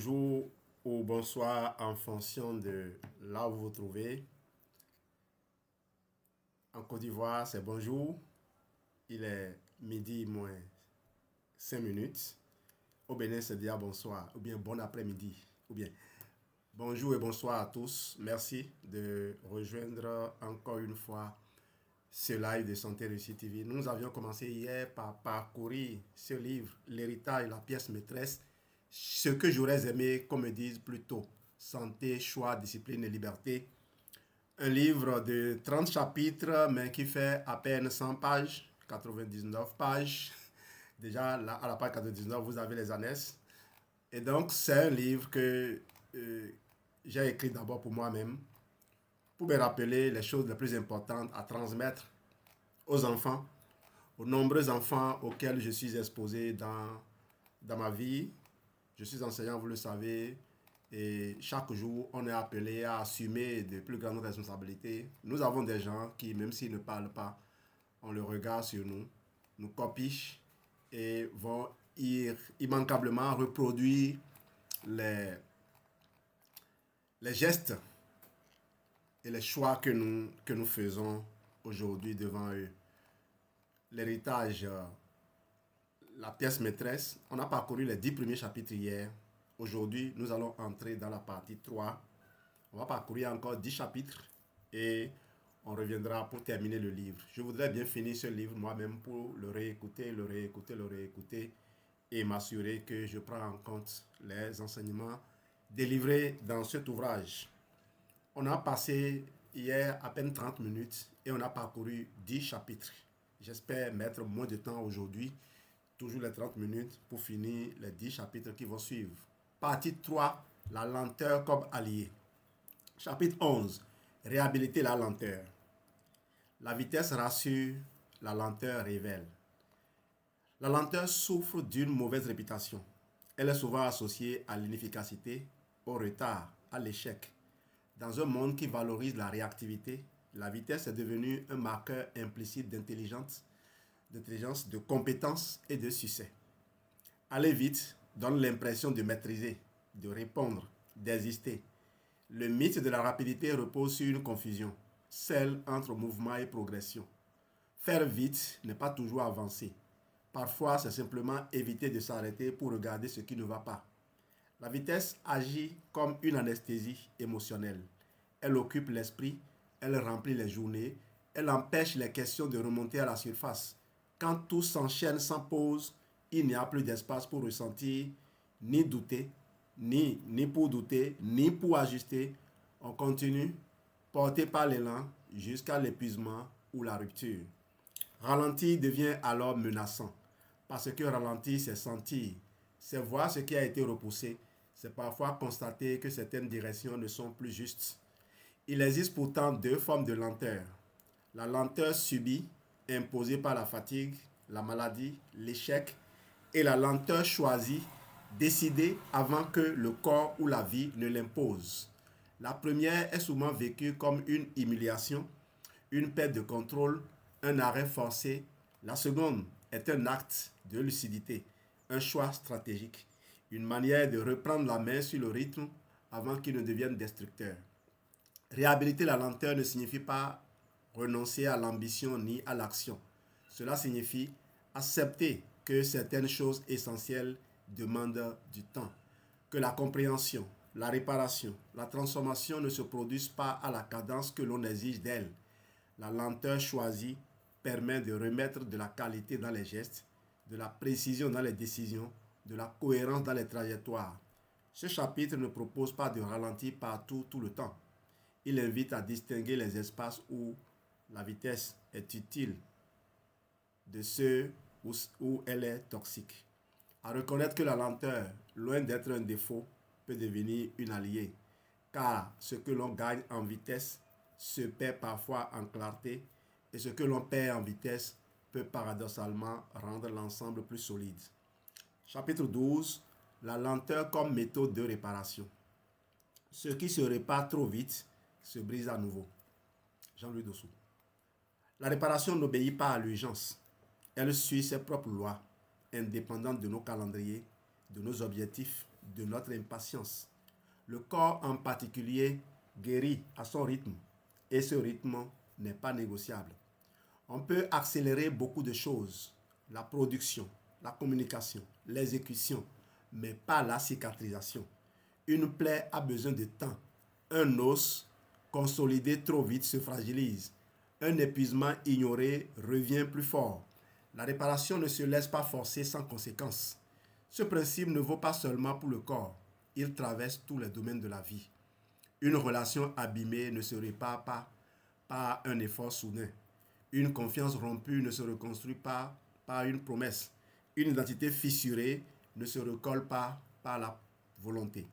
bonjour ou bonsoir en fonction de là où vous vous trouvez. En Côte d'Ivoire, c'est bonjour. Il est midi moins 5 minutes. Au Bénin, c'est déjà bonsoir ou bien bon après-midi. Ou bien bonjour et bonsoir à tous. Merci de rejoindre encore une fois ce live de Santé Réussite TV. Nous avions commencé hier par parcourir ce livre, L'héritage, la pièce maîtresse. Ce que j'aurais aimé qu'on me dise plutôt santé, choix, discipline et liberté. Un livre de 30 chapitres, mais qui fait à peine 100 pages, 99 pages. Déjà, là, à la page 99, vous avez les annexes. Et donc, c'est un livre que j'ai écrit d'abord pour moi-même, pour me rappeler les choses les plus importantes à transmettre aux enfants, aux nombreux enfants auxquels je suis exposé dans ma vie. Je suis enseignant, vous le savez, et chaque jour, on est appelé à assumer de plus grandes responsabilités. Nous avons des gens qui, même s'ils ne parlent pas, on le regarde sur nous, nous copient et vont immanquablement reproduire les gestes et les choix que nous faisons aujourd'hui devant eux. L'héritage, la pièce maîtresse, on a parcouru les 10 premiers chapitres hier. Aujourd'hui, nous allons entrer dans la partie 3. On va parcourir encore 10 chapitres et on reviendra pour terminer le livre. Je voudrais bien finir ce livre moi-même pour le réécouter et m'assurer que je prends en compte les enseignements délivrés dans cet ouvrage. On a passé hier à peine 30 minutes et on a parcouru 10 chapitres. J'espère mettre moins de temps aujourd'hui, toujours les 30 minutes pour finir les 10 chapitres qui vont suivre. Partie 3, la lenteur comme allié. Chapitre 11, réhabiliter la lenteur. La vitesse rassure, la lenteur révèle. La lenteur souffre d'une mauvaise réputation. Elle est souvent associée à l'inefficacité, au retard, à l'échec. Dans un monde qui valorise la réactivité, la vitesse est devenue un marqueur implicite d'intelligence, de compétence et de succès. Aller vite donne l'impression de maîtriser, de répondre, d'exister. Le mythe de la rapidité repose sur une confusion, celle entre mouvement et progression. Faire vite n'est pas toujours avancer. Parfois, c'est simplement éviter de s'arrêter pour regarder ce qui ne va pas. La vitesse agit comme une anesthésie émotionnelle. Elle occupe l'esprit, elle remplit les journées, elle empêche les questions de remonter à la surface. Quand tout s'enchaîne sans pause, il n'y a plus d'espace pour ressentir, ni douter, ni pour douter, ni pour ajuster. On continue, porté par l'élan, jusqu'à l'épuisement ou la rupture. Ralentir devient alors menaçant, parce que ralentir, c'est sentir, c'est voir ce qui a été repoussé, c'est parfois constater que certaines directions ne sont plus justes. Il existe pourtant deux formes de lenteur. La lenteur subie, imposée par la fatigue, la maladie, l'échec, et la lenteur choisie, décidée avant que le corps ou la vie ne l'impose. La première est souvent vécue comme une humiliation, une perte de contrôle, un arrêt forcé. La seconde est un acte de lucidité, un choix stratégique, une manière de reprendre la main sur le rythme avant qu'il ne devienne destructeur. Réhabiliter la lenteur ne signifie pas renoncer à l'ambition ni à l'action. Cela signifie accepter que certaines choses essentielles demandent du temps, que la compréhension, la réparation, la transformation ne se produisent pas à la cadence que l'on exige d'elles. La lenteur choisie permet de remettre de la qualité dans les gestes, de la précision dans les décisions, de la cohérence dans les trajectoires. Ce chapitre ne propose pas de ralentir partout tout le temps. Il invite à distinguer les espaces où la vitesse est utile de ceux où elle est toxique. À reconnaître que la lenteur, loin d'être un défaut, peut devenir une alliée. Car ce que l'on gagne en vitesse se perd parfois en clarté et ce que l'on perd en vitesse peut paradoxalement rendre l'ensemble plus solide. Chapitre 12. La lenteur comme méthode de réparation. Ce qui se répare trop vite se brise à nouveau. Jean-Louis Dossou. La réparation n'obéit pas à l'urgence. Elle suit ses propres lois, indépendantes de nos calendriers, de nos objectifs de notre impatience. Le corps en particulier guérit à son rythme et ce rythme n'est pas négociable. On peut accélérer beaucoup de choses, la production, la communication, l'exécution, mais pas la cicatrisation. Une plaie a besoin de temps. Un os consolidé trop vite se fragilise. Un épuisement ignoré revient plus fort. La réparation ne se laisse pas forcer sans conséquence. Ce principe ne vaut pas seulement pour le corps, il traverse tous les domaines de la vie. Une relation abîmée ne se répare pas par un effort soudain. Une confiance rompue ne se reconstruit pas par une promesse. Une identité fissurée ne se recolle pas par la volonté.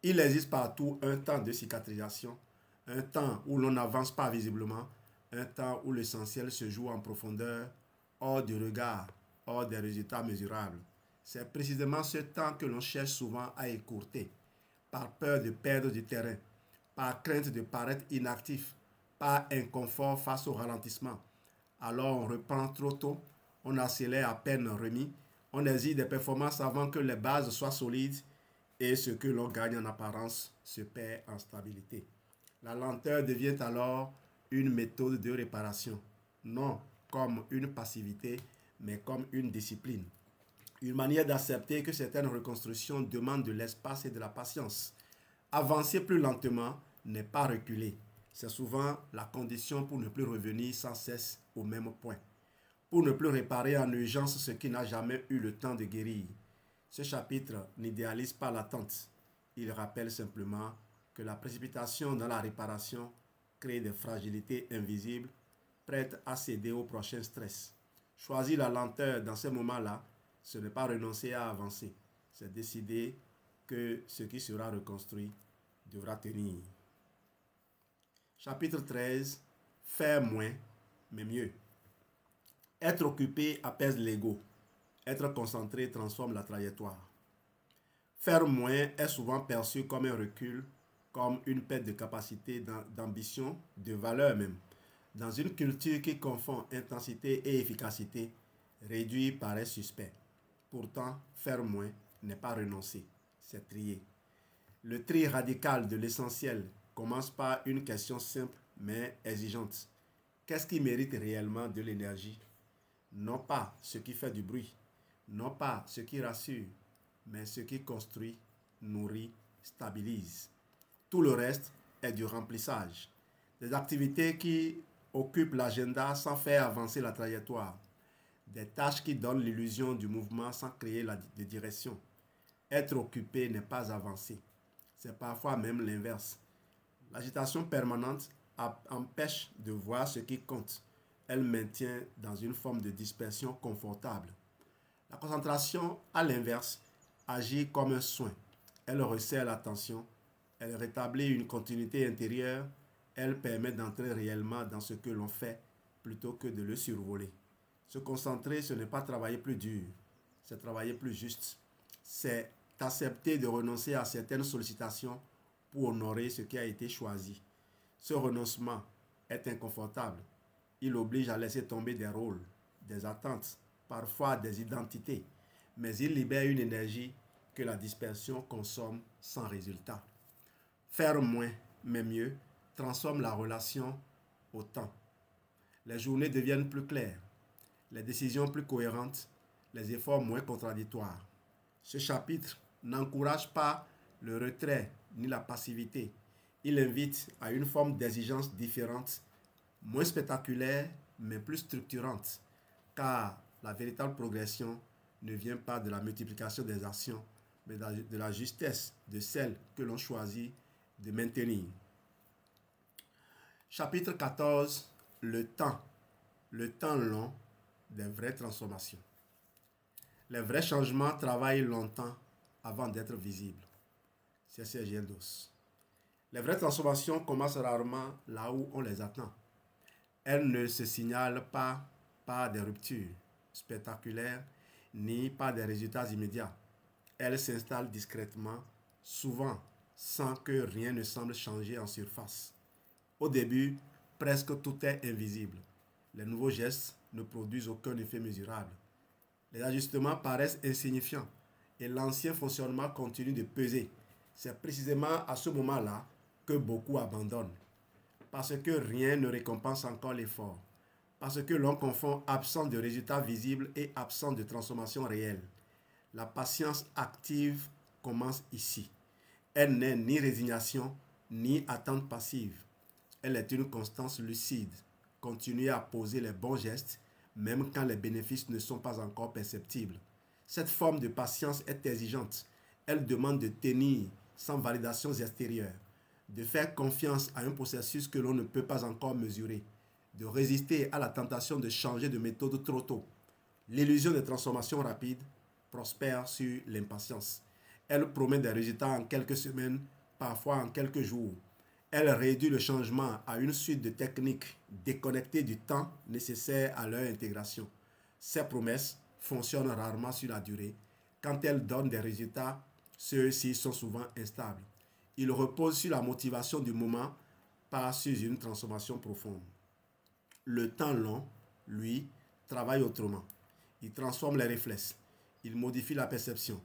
Il existe partout un temps de cicatrisation, un temps où l'on n'avance pas visiblement, un temps où l'essentiel se joue en profondeur, hors du regard, hors des résultats mesurables. C'est précisément ce temps que l'on cherche souvent à écourter, par peur de perdre du terrain, par crainte de paraître inactif, par inconfort face au ralentissement. Alors on reprend trop tôt, on accélère à peine remis, on exige des performances avant que les bases soient solides et ce que l'on gagne en apparence se perd en stabilité. La lenteur devient alors une méthode de réparation, non comme une passivité, mais comme une discipline. Une manière d'accepter que certaines reconstructions demandent de l'espace et de la patience. Avancer plus lentement n'est pas reculer. C'est souvent la condition pour ne plus revenir sans cesse au même point. Pour ne plus réparer en urgence ce qui n'a jamais eu le temps de guérir. Ce chapitre n'idéalise pas l'attente. Il rappelle simplement que la précipitation dans la réparation crée des fragilités invisibles, prêtes à céder au prochain stress. Choisir la lenteur dans ces moments-là, ce n'est pas renoncer à avancer, c'est décider que ce qui sera reconstruit devra tenir. Chapitre 13. Faire moins, mais mieux. Être occupé apaise l'ego. Être concentré transforme la trajectoire. Faire moins est souvent perçu comme un recul, comme une perte de capacité, d'ambition, de valeur même. Dans une culture qui confond intensité et efficacité, réduire paraît suspect. Pourtant, faire moins n'est pas renoncer, c'est trier. Le tri radical de l'essentiel commence par une question simple mais exigeante. Qu'est-ce qui mérite réellement de l'énergie? Non pas ce qui fait du bruit, non pas ce qui rassure, mais ce qui construit, nourrit, stabilise. Tout le reste est du remplissage. Des activités qui occupent l'agenda sans faire avancer la trajectoire. Des tâches qui donnent l'illusion du mouvement sans créer de direction. Être occupé n'est pas avancer. C'est parfois même l'inverse. L'agitation permanente empêche de voir ce qui compte. Elle maintient dans une forme de dispersion confortable. La concentration, à l'inverse, agit comme un soin. Elle resserre l'attention, elle rétablit une continuité intérieure, elle permet d'entrer réellement dans ce que l'on fait plutôt que de le survoler. Se concentrer, ce n'est pas travailler plus dur, c'est travailler plus juste. C'est accepter de renoncer à certaines sollicitations pour honorer ce qui a été choisi. Ce renoncement est inconfortable. Il oblige à laisser tomber des rôles, des attentes, parfois des identités, mais il libère une énergie que la dispersion consomme sans résultat. Faire moins, mais mieux, transforme la relation au temps. Les journées deviennent plus claires, les décisions plus cohérentes, les efforts moins contradictoires. Ce chapitre n'encourage pas le retrait ni la passivité. Il invite à une forme d'exigence différente, moins spectaculaire, mais plus structurante, car la véritable progression ne vient pas de la multiplication des actions, mais de la justesse de celles que l'on choisit de maintenir. Chapitre 14. Le temps long des vraies transformations. Les vrais changements travaillent longtemps avant d'être visibles. C'est Serge Eldos. Les vraies transformations commencent rarement là où on les attend. Elles ne se signalent pas par des ruptures spectaculaires ni par des résultats immédiats. Elles s'installent discrètement, souvent sans que rien ne semble changer en surface. Au début, presque tout est invisible. Les nouveaux gestes ne produisent aucun effet mesurable. Les ajustements paraissent insignifiants et l'ancien fonctionnement continue de peser. C'est précisément à ce moment-là que beaucoup abandonnent. Parce que rien ne récompense encore l'effort. Parce que l'on confond absence de résultats visibles et absence de transformation réelle. La patience active commence ici. Elle n'est ni résignation, ni attente passive. Elle est une constance lucide. Continuer à poser les bons gestes, même quand les bénéfices ne sont pas encore perceptibles. Cette forme de patience est exigeante. Elle demande de tenir sans validations extérieures, de faire confiance à un processus que l'on ne peut pas encore mesurer, de résister à la tentation de changer de méthode trop tôt. L'illusion de transformation rapide prospère sur l'impatience. Elle promet des résultats en quelques semaines, parfois en quelques jours. Elle réduit le changement à une suite de techniques déconnectées du temps nécessaire à leur intégration. Ces promesses fonctionnent rarement sur la durée. Quand elles donnent des résultats, ceux-ci sont souvent instables. Ils reposent sur la motivation du moment, pas sur une transformation profonde. Le temps long, lui, travaille autrement. Il transforme les réflexes. Il modifie la perception.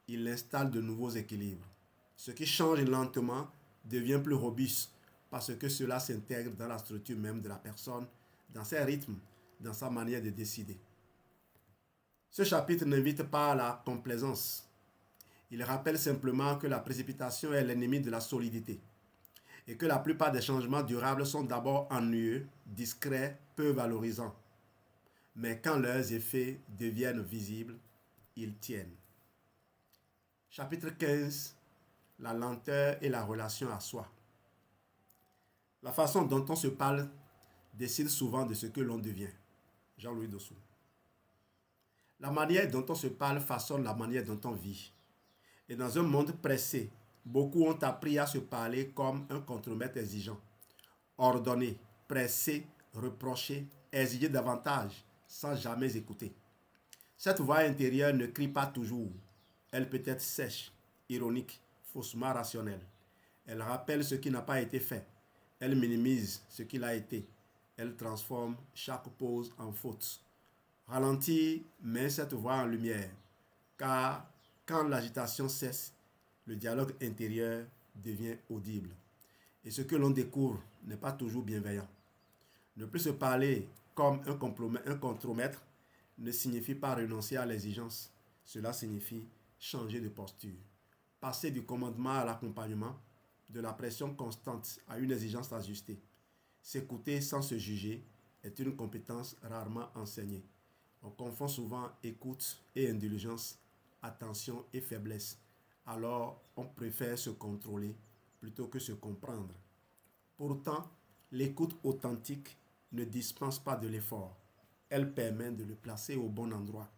Il installe de nouveaux équilibres. Ce qui change lentement devient plus robuste parce que cela s'intègre dans la structure même de la personne, dans ses rythmes, dans sa manière de décider. Ce chapitre n'invite pas à la complaisance. Il rappelle simplement que la précipitation est l'ennemi de la solidité et que la plupart des changements durables sont d'abord ennuyeux, discrets, peu valorisants. Mais quand leurs effets deviennent visibles, ils tiennent. Chapitre 15. La lenteur et la relation à soi. La façon dont on se parle décide souvent de ce que l'on devient. Jean-Louis Dossou. La manière dont on se parle façonne la manière dont on vit. Et dans un monde pressé, beaucoup ont appris à se parler comme un contremaître exigeant. Ordonner, presser, reprocher, exiger davantage, sans jamais écouter. Cette voix intérieure ne crie pas toujours. Elle peut être sèche, ironique, faussement rationnelle. Elle rappelle ce qui n'a pas été fait. Elle minimise ce qu'il a été. Elle transforme chaque pause en faute. Ralentir met cette voix en lumière, car quand l'agitation cesse, le dialogue intérieur devient audible. Et ce que l'on découvre n'est pas toujours bienveillant. Ne plus se parler comme un contremaître ne signifie pas renoncer à l'exigence. Cela signifie changer de posture. Passer du commandement à l'accompagnement, de la pression constante à une exigence ajustée. S'écouter sans se juger est une compétence rarement enseignée. On confond souvent écoute et indulgence, attention et faiblesse. Alors, on préfère se contrôler plutôt que se comprendre. Pourtant, l'écoute authentique ne dispense pas de l'effort. Elle permet de le placer au bon endroit,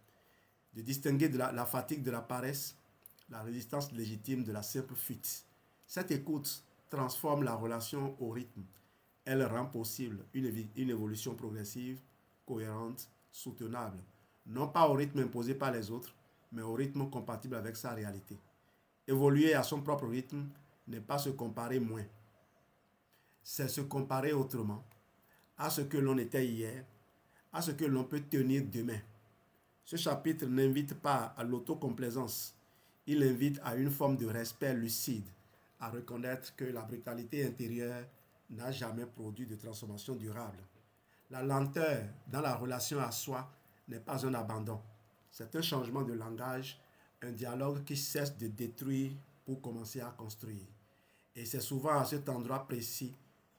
de distinguer la fatigue de la paresse, la résistance légitime de la simple fuite. Cette écoute transforme la relation au rythme. Elle rend possible une évolution progressive, cohérente, soutenable. Non pas au rythme imposé par les autres, mais au rythme compatible avec sa réalité. Évoluer à son propre rythme n'est pas se comparer moins. C'est se comparer autrement, à ce que l'on était hier, à ce que l'on peut tenir demain. Ce chapitre n'invite pas à l'autocomplaisance. Il invite à une forme de respect lucide, à reconnaître que la brutalité intérieure n'a jamais produit de transformation durable. La lenteur dans la relation à soi n'est pas un abandon. C'est un changement de langage, un dialogue qui cesse de détruire pour commencer à construire. Et c'est souvent à cet endroit précis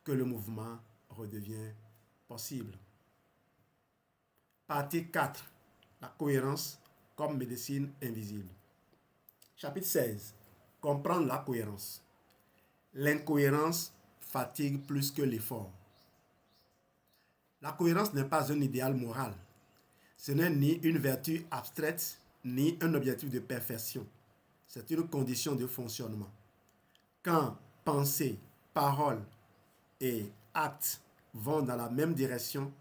que le mouvement redevient possible. Partie 4. La cohérence comme médecine invisible. Chapitre 16. Comprendre la cohérence. L'incohérence fatigue plus que l'effort. La cohérence n'est pas un idéal moral. Ce n'est ni une vertu abstraite, ni un objectif de perfection. C'est une condition de fonctionnement. Quand pensée, parole et acte vont dans la même direction,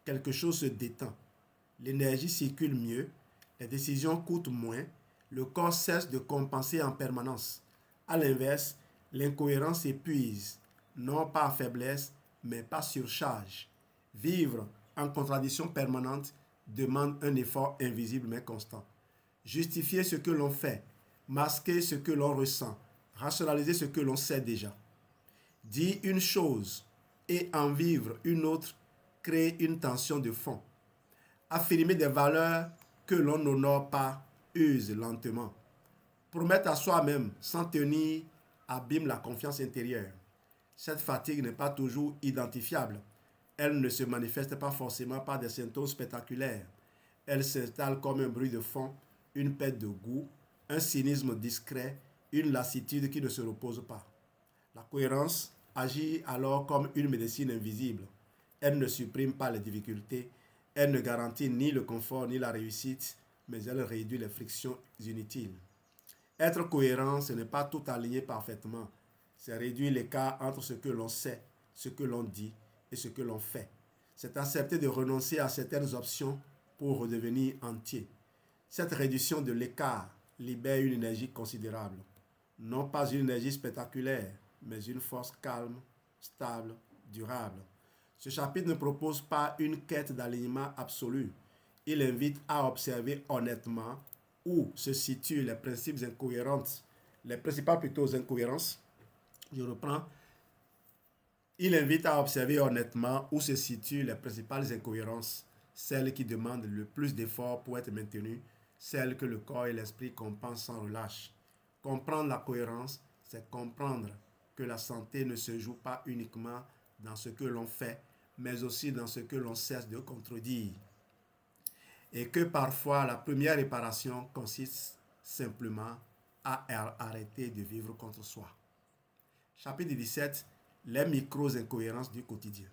quelque chose se détend. L'énergie circule mieux, les décisions coûtent moins, le corps cesse de compenser en permanence. À l'inverse, l'incohérence épuise, non par faiblesse, mais par surcharge. Vivre en contradiction permanente demande un effort invisible mais constant. justifier ce que l'on fait, masquer ce que l'on ressent, rationaliser ce que l'on sait déjà. Dire une chose et en vivre une autre crée une tension de fond. Affirmer des valeurs que l'on n'honore pas use lentement. Promettre à soi-même sans tenir abîme la confiance intérieure. Cette fatigue n'est pas toujours identifiable. Elle ne se manifeste pas forcément par des symptômes spectaculaires. Elle s'installe comme un bruit de fond, une perte de goût, un cynisme discret, une lassitude qui ne se repose pas. La cohérence agit alors comme une médecine invisible. Elle ne supprime pas les difficultés, elle ne garantit ni le confort ni la réussite, mais elle réduit les frictions inutiles. Être cohérent, ce n'est pas tout aligner parfaitement, c'est réduire l'écart entre ce que l'on sait, ce que l'on dit et ce que l'on fait. C'est accepter de renoncer à certaines options pour redevenir entier. Cette réduction de l'écart libère une énergie considérable. Non pas une énergie spectaculaire, mais une force calme, stable, durable. Ce chapitre ne propose pas une quête d'alignement absolu. Il invite à observer honnêtement où se situent les principes incohérentes, les principales plutôt incohérences. Je reprends. Il invite à observer honnêtement où se situent les principales incohérences, celles qui demandent le plus d'efforts pour être maintenues, celles que le corps et l'esprit compensent sans relâche. Comprendre la cohérence, c'est comprendre que la santé ne se joue pas uniquement dans ce que l'on fait, mais aussi dans ce que l'on cesse de contredire. Et que parfois la première réparation consiste simplement à arrêter de vivre contre soi. Chapitre 17. Les micro-incohérences du quotidien.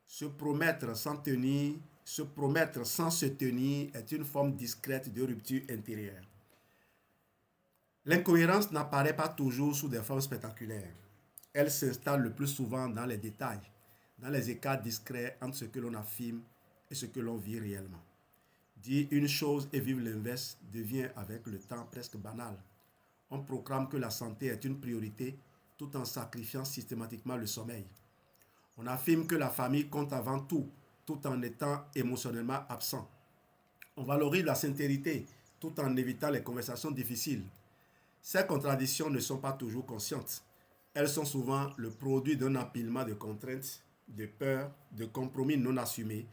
Se promettre sans se tenir est une forme discrète de rupture intérieure. L'incohérence n'apparaît pas toujours sous des formes spectaculaires. Elle s'installe le plus souvent dans les détails, dans les écarts discrets entre ce que l'on affirme et ce que l'on vit réellement. Dire une chose et vivre l'inverse devient avec le temps presque banal. On proclame que la santé est une priorité tout en sacrifiant systématiquement le sommeil. On affirme que la famille compte avant tout en étant émotionnellement absent. On valorise la sincérité tout en évitant les conversations difficiles. Ces contradictions ne sont pas toujours conscientes. Elles sont souvent le produit d'un empilement de contraintes, de peurs, de compromis non assumés,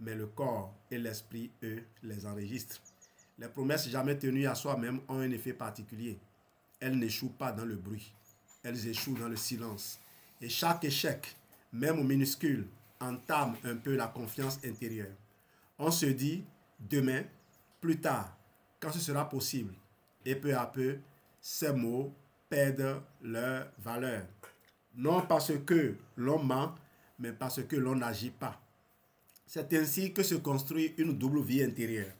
mais le corps et l'esprit, eux, les enregistrent. Les promesses jamais tenues à soi-même ont un effet particulier. Elles n'échouent pas dans le bruit, elles échouent dans le silence. Et chaque échec, même minuscule, entame un peu la confiance intérieure. On se dit demain, plus tard, quand ce sera possible. Et peu à peu, ces mots perdent leur valeur. Non parce que l'on ment, mais parce que l'on n'agit pas. C'est ainsi que se construit une double vie intérieure.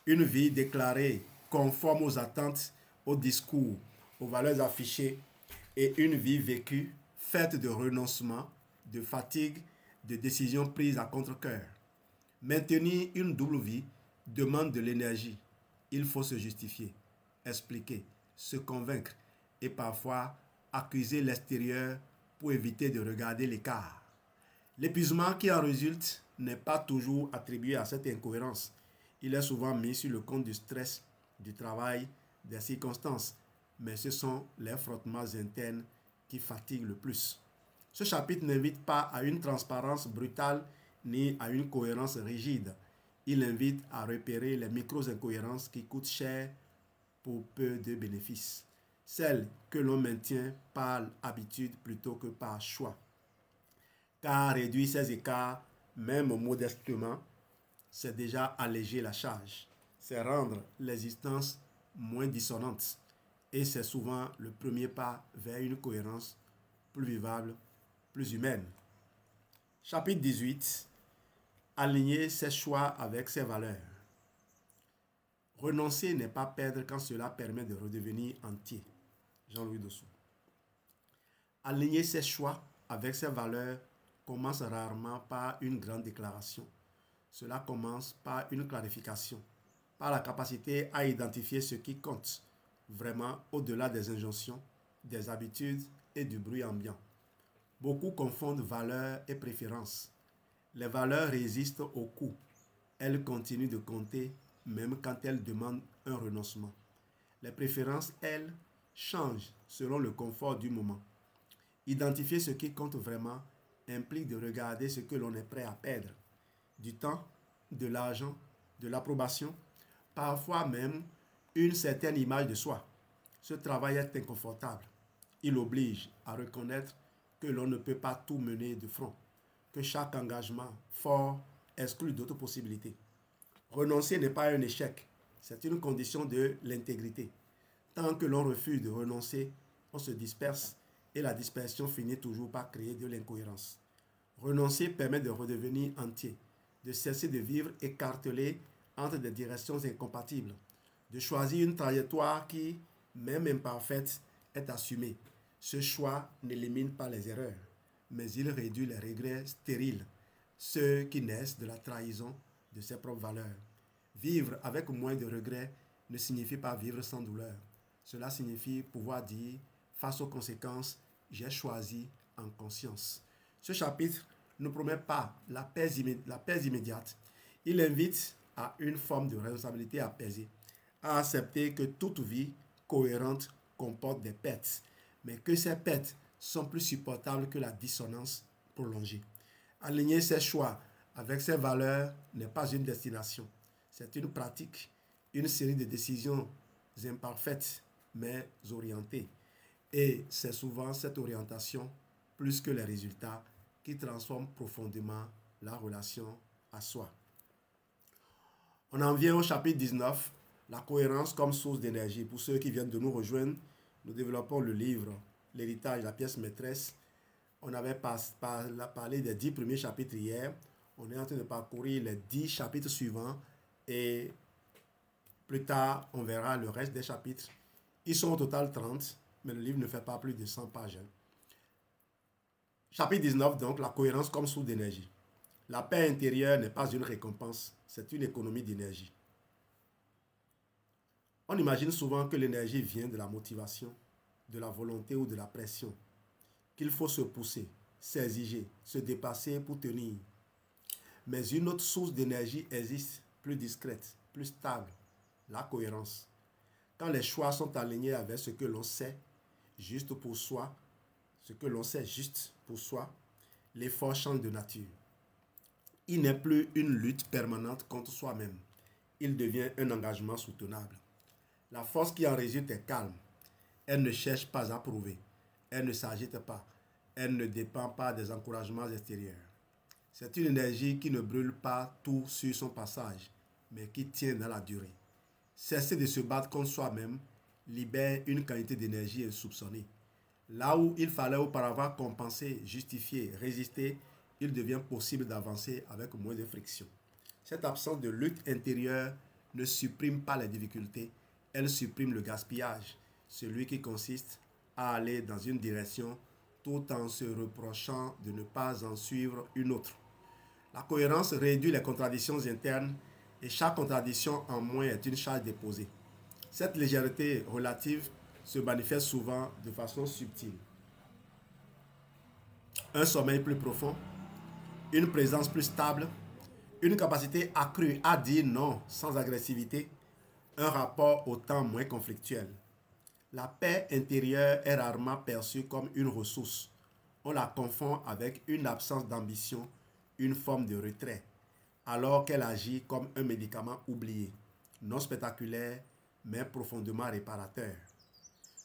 Une vie déclarée conforme aux attentes, aux discours, aux valeurs affichées, et une vie vécue faite de renoncement, de fatigue, de décisions prises à contre-cœur. Maintenir une double vie demande de l'énergie. Il faut se justifier, expliquer, se convaincre et parfois accuser l'extérieur pour éviter de regarder l'écart. L'épuisement qui en résulte n'est pas toujours attribué à cette incohérence. Il est souvent mis sur le compte du stress, du travail, des circonstances, mais ce sont les frottements internes qui fatiguent le plus. Ce chapitre n'invite pas à une transparence brutale ni à une cohérence rigide. Il invite à repérer les micro-incohérences qui coûtent cher pour peu de bénéfices. Celles que l'on maintient par habitude plutôt que par choix. Car réduire ces écarts, même modestement, c'est déjà alléger la charge. C'est rendre l'existence moins dissonante. Et c'est souvent le premier pas vers une cohérence plus vivable, plus humaine. Chapitre 18. Aligner ses choix avec ses valeurs. Renoncer n'est pas perdre quand cela permet de redevenir entier. Jean-Louis Dessous. Aligner ses choix avec ses valeurs commence rarement par une grande déclaration. Cela commence par une clarification, par la capacité à identifier ce qui compte vraiment au-delà des injonctions, des habitudes et du bruit ambiant. Beaucoup confondent valeurs et préférences. Les valeurs résistent au coup. Elles continuent de compter même quand elles demandent un renoncement. Les préférences, elles, changent selon le confort du moment. Identifier ce qui compte vraiment implique de regarder ce que l'on est prêt à perdre. Du temps, de l'argent, de l'approbation, parfois même une certaine image de soi. Ce travail est inconfortable. Il oblige à reconnaître que l'on ne peut pas tout mener de front, que chaque engagement fort exclut d'autres possibilités. Renoncer n'est pas un échec, c'est une condition de l'intégrité. Tant que l'on refuse de renoncer, on se disperse et la dispersion finit toujours par créer de l'incohérence. Renoncer permet de redevenir entier, de cesser de vivre écartelé entre des directions incompatibles, de choisir une trajectoire qui, même imparfaite, est assumée. Ce choix n'élimine pas les erreurs, mais il réduit les regrets stériles, ceux qui naissent de la trahison de ses propres valeurs. Vivre avec moins de regrets ne signifie pas vivre sans douleur. Cela signifie pouvoir dire, face aux conséquences, j'ai choisi en conscience. Ce chapitre ne promet pas la paix immédiate. Il invite à une forme de responsabilité apaisée, à accepter que toute vie cohérente comporte des pertes, mais que ces pertes sont plus supportables que la dissonance prolongée. Aligner ses choix avec ses valeurs n'est pas une destination, c'est une pratique, une série de décisions imparfaites mais orientées. Et c'est souvent cette orientation, plus que les résultats, qui transforme profondément la relation à soi. On en vient au chapitre 19, la cohérence comme source d'énergie. Pour ceux qui viennent de nous rejoindre, nous développons le livre, l'héritage, la pièce maîtresse. On avait parlé des 10 premiers chapitres hier. On est en train de parcourir les 10 chapitres suivants et plus tard, on verra le reste des chapitres. Ils sont au total 30, mais le livre ne fait pas plus de 100 pages. Chapitre 19, donc, la cohérence comme source d'énergie. La paix intérieure n'est pas une récompense, c'est une économie d'énergie. On imagine souvent que l'énergie vient de la motivation, de la volonté ou de la pression, qu'il faut se pousser, s'exiger, se dépasser pour tenir. Mais une autre source d'énergie existe, plus discrète, plus stable, la cohérence. Quand les choix sont alignés avec ce que l'on sait juste pour soi, l'effort change de nature. Il n'est plus une lutte permanente contre soi-même. Il devient un engagement soutenable. La force qui en résulte est calme. Elle ne cherche pas à prouver. Elle ne s'agite pas. Elle ne dépend pas des encouragements extérieurs. C'est une énergie qui ne brûle pas tout sur son passage, mais qui tient dans la durée. Cesser de se battre contre soi-même libère une qualité d'énergie insoupçonnée. Là où il fallait auparavant compenser, justifier, résister, il devient possible d'avancer avec moins de friction. Cette absence de lutte intérieure ne supprime pas les difficultés, elle supprime le gaspillage, celui qui consiste à aller dans une direction tout en se reprochant de ne pas en suivre une autre. La cohérence réduit les contradictions internes et chaque contradiction en moins est une charge déposée. Cette légèreté relative se manifeste souvent de façon subtile. Un sommeil plus profond, une présence plus stable, une capacité accrue à dire non sans agressivité, un rapport au temps moins conflictuel. La paix intérieure est rarement perçue comme une ressource. On la confond avec une absence d'ambition, une forme de retrait, alors qu'elle agit comme un médicament oublié, non spectaculaire, mais profondément réparateur.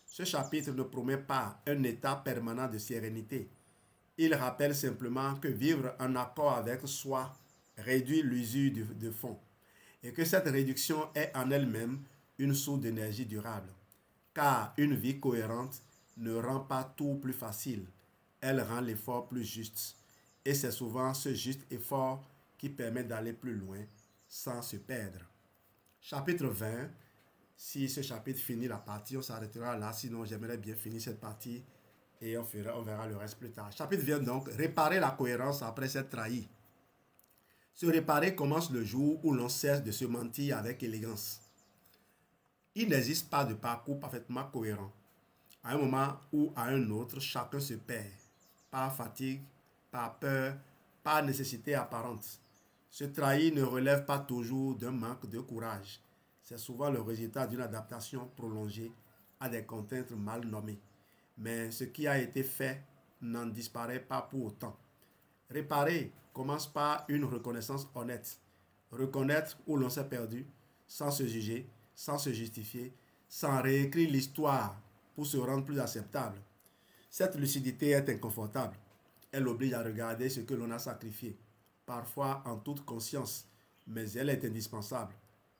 Ce chapitre ne promet pas un état permanent de sérénité. Il rappelle simplement que vivre en accord avec soi réduit l'usure de fond et que cette réduction est en elle-même une source d'énergie durable. Car une vie cohérente ne rend pas tout plus facile, elle rend l'effort plus juste. Et c'est souvent ce juste effort qui permet d'aller plus loin sans se perdre. Chapitre 20. Si ce chapitre finit la partie, on s'arrêtera là. Sinon, j'aimerais bien finir cette partie et on verra le reste plus tard. Chapitre 20 donc, réparer la cohérence après s'être trahi. Se réparer commence le jour où l'on cesse de se mentir avec élégance. Il n'existe pas de parcours parfaitement cohérent. À un moment ou à un autre, chacun se perd, par fatigue, par peur, par nécessité apparente. Se trahir ne relève pas toujours d'un manque de courage. C'est souvent le résultat d'une adaptation prolongée à des contraintes mal nommées. Mais ce qui a été fait n'en disparaît pas pour autant. Réparer commence par une reconnaissance honnête. Reconnaître où l'on s'est perdu, sans se juger, sans se justifier, sans réécrire l'histoire pour se rendre plus acceptable. Cette lucidité est inconfortable. Elle oblige à regarder ce que l'on a sacrifié, parfois en toute conscience, mais elle est indispensable,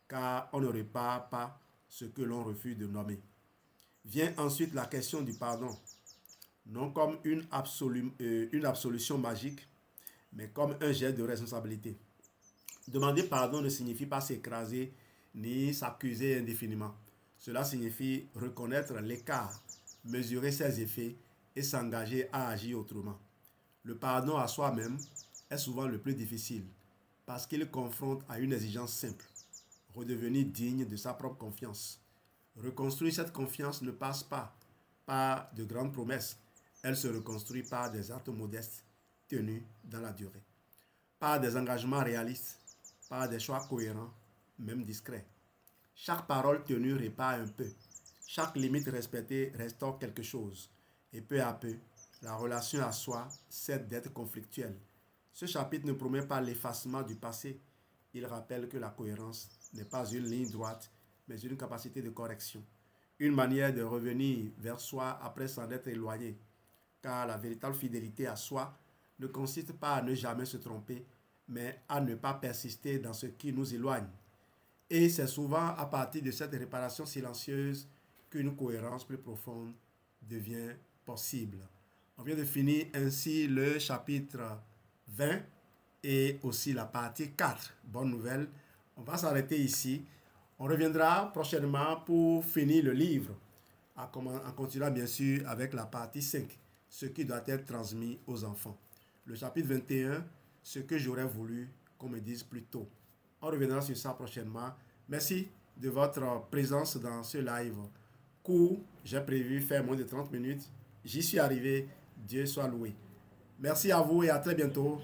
car on ne répare pas ce que l'on refuse de nommer. Vient ensuite la question du pardon, non comme une absolution magique, mais comme un geste de responsabilité. Demander pardon ne signifie pas s'écraser ni s'accuser indéfiniment. Cela signifie reconnaître l'écart, mesurer ses effets et s'engager à agir autrement. Le pardon à soi-même est souvent le plus difficile parce qu'il confronte à une exigence simple, redevenir digne de sa propre confiance. Reconstruire cette confiance ne passe pas par de grandes promesses, elle se reconstruit par des actes modestes tenus dans la durée, par des engagements réalistes, par des choix cohérents, même discrets. Chaque parole tenue répare un peu, chaque limite respectée restaure quelque chose, et peu à peu, la relation à soi cesse d'être conflictuelle. Ce chapitre ne promet pas l'effacement du passé, il rappelle que la cohérence n'est pas une ligne droite, mais une capacité de correction, une manière de revenir vers soi après s'en être éloigné, car la véritable fidélité à soi ne consiste pas à ne jamais se tromper, mais à ne pas persister dans ce qui nous éloigne. Et c'est souvent à partir de cette réparation silencieuse qu'une cohérence plus profonde devient possible. On vient de finir ainsi le chapitre 20 et aussi la partie 4. Bonne nouvelle, on va s'arrêter ici. On reviendra prochainement pour finir le livre, en continuant bien sûr avec la partie 5, ce qui doit être transmis aux enfants. Le chapitre 21, ce que j'aurais voulu qu'on me dise plus tôt. On reviendra sur ça prochainement. Merci de votre présence dans ce live court. J'ai prévu faire moins de 30 minutes. J'y suis arrivé. Dieu soit loué. Merci à vous et à très bientôt.